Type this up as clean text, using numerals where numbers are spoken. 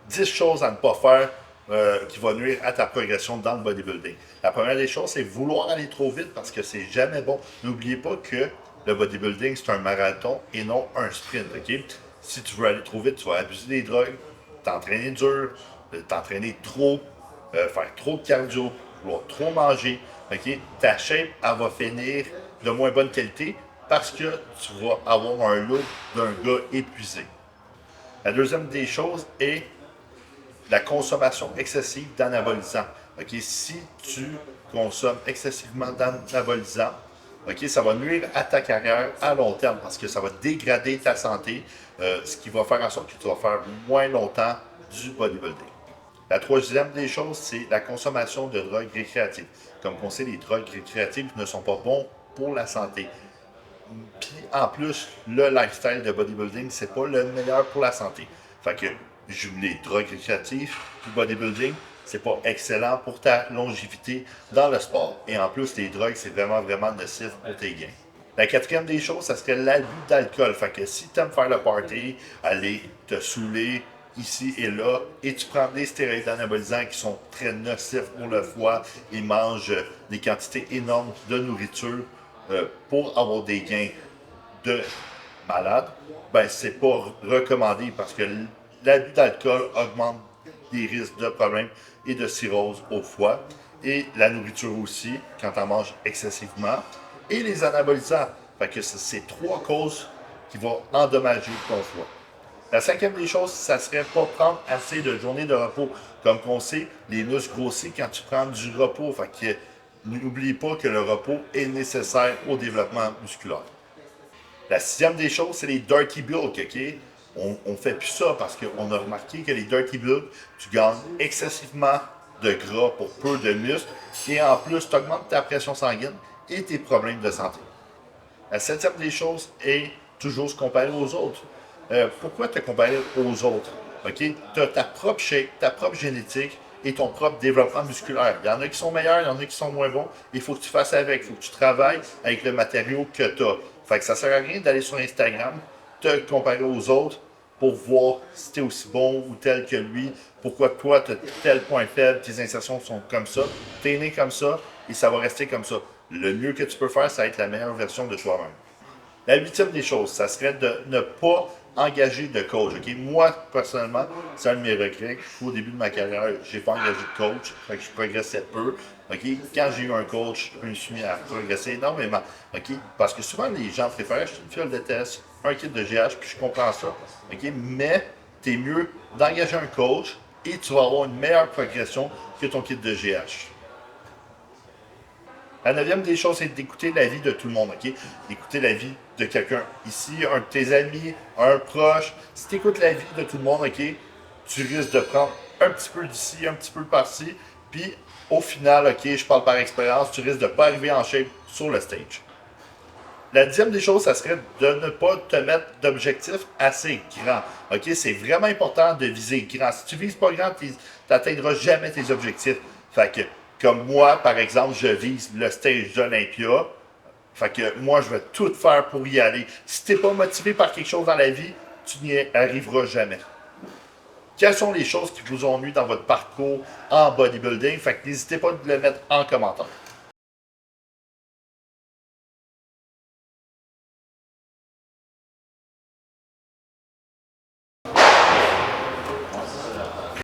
10 choses à ne pas faire qui vont nuire à ta progression dans le bodybuilding. La première des choses, c'est vouloir aller trop vite parce que c'est jamais bon. N'oubliez pas que le bodybuilding, c'est un marathon et non un sprint. Ok? Si tu veux aller trop vite, tu vas abuser des drogues, t'entraîner dur, t'entraîner trop, faire trop de cardio, vouloir trop manger. Ok? Ta shape, elle va finir de moins bonne qualité parce que tu vas avoir un look d'un gars épuisé. La deuxième des choses est la consommation excessive d'anabolisants. Ok, si tu consommes excessivement d'anabolisants, ok, ça va nuire à ta carrière à long terme parce que ça va dégrader ta santé, ce qui va faire en sorte que tu vas faire moins longtemps du bodybuilding. La troisième des choses, c'est la consommation de drogues récréatives. Comme on sait, les drogues récréatives ne sont pas bons pour la santé. Puis en plus, le lifestyle de bodybuilding, c'est pas le meilleur pour la santé. Fait que les drogues récréatives, le bodybuilding, c'est pas excellent pour ta longévité dans le sport. Et en plus, les drogues, c'est vraiment nocif pour tes gains. La quatrième des choses, ça serait l'abus d'alcool. Fait que si tu aimes faire le party, aller te saouler ici et là, et tu prends des stéroïdes anabolisants qui sont très nocifs pour le foie, ils mangent des quantités énormes de nourriture pour avoir des gains de malade, ben c'est pas recommandé parce que l'abus d'alcool augmente les risques de problèmes et de cirrhose au foie et la nourriture aussi quand on mange excessivement et les anabolisants. Fait que c'est trois causes qui vont endommager ton foie. La cinquième des choses, ça serait pas prendre assez de journées de repos. Comme on sait, les muscles grossissent quand tu prends du repos. Fait que n'oublie pas que le repos est nécessaire au développement musculaire. La sixième des choses, c'est les dirty bulk, OK? On fait plus ça parce qu'on a remarqué que les dirty bulk, tu gagnes excessivement de gras pour peu de muscles et en plus, tu augmentes ta pression sanguine et tes problèmes de santé. La septième des choses est toujours se comparer aux autres. Pourquoi te comparer aux autres? OK? Tu as ta propre shape, ta propre génétique et ton propre développement musculaire. Il y en a qui sont meilleurs, il y en a qui sont moins bons. Il faut que tu fasses avec. Il faut que tu travailles avec le matériau que tu as. Fait que ça sert à rien d'aller sur Instagram, te comparer aux autres pour voir si tu es aussi bon ou tel que lui. Pourquoi toi, tu as tel point faible, tes insertions sont comme ça. Tu es né comme ça et ça va rester comme ça. Le mieux que tu peux faire, ça va être la meilleure version de toi-même. La huitième des choses, ça serait de ne pas engager de coach. Okay? Moi, personnellement, c'est un de mes regrets. Au début de ma carrière, je n'ai pas engagé de coach. Fait que je progressais peu. Okay? Quand j'ai eu un coach, je me suis mis à progresser énormément. Okay? Parce que souvent, les gens préfèrent acheter une fiole de test, un kit de GH, puis je comprends ça. Okay? Mais tu es mieux d'engager un coach et tu vas avoir une meilleure progression que ton kit de GH. La neuvième des choses, c'est d'écouter l'avis de tout le monde, OK? D'écouter l'avis de quelqu'un ici, un de tes amis, un proche. Si tu écoutes l'avis de tout le monde, OK, tu risques de prendre un petit peu d'ici, un petit peu par-ci, puis au final, OK, je parle par expérience, tu risques de ne pas arriver en shape sur le stage. La dixième des choses, ça serait de ne pas te mettre d'objectifs assez grands. OK? C'est vraiment important de viser grand. Si tu vises pas grand, tu n'atteindras jamais tes objectifs. Fait que, comme moi, par exemple, je vise le stage d'Olympia. Fait que moi, je vais tout faire pour y aller. Si tu n'es pas motivé par quelque chose dans la vie, tu n'y arriveras jamais. Quelles sont les choses qui vous ont nui dans votre parcours en bodybuilding? Fait que n'hésitez pas à le mettre en commentaire.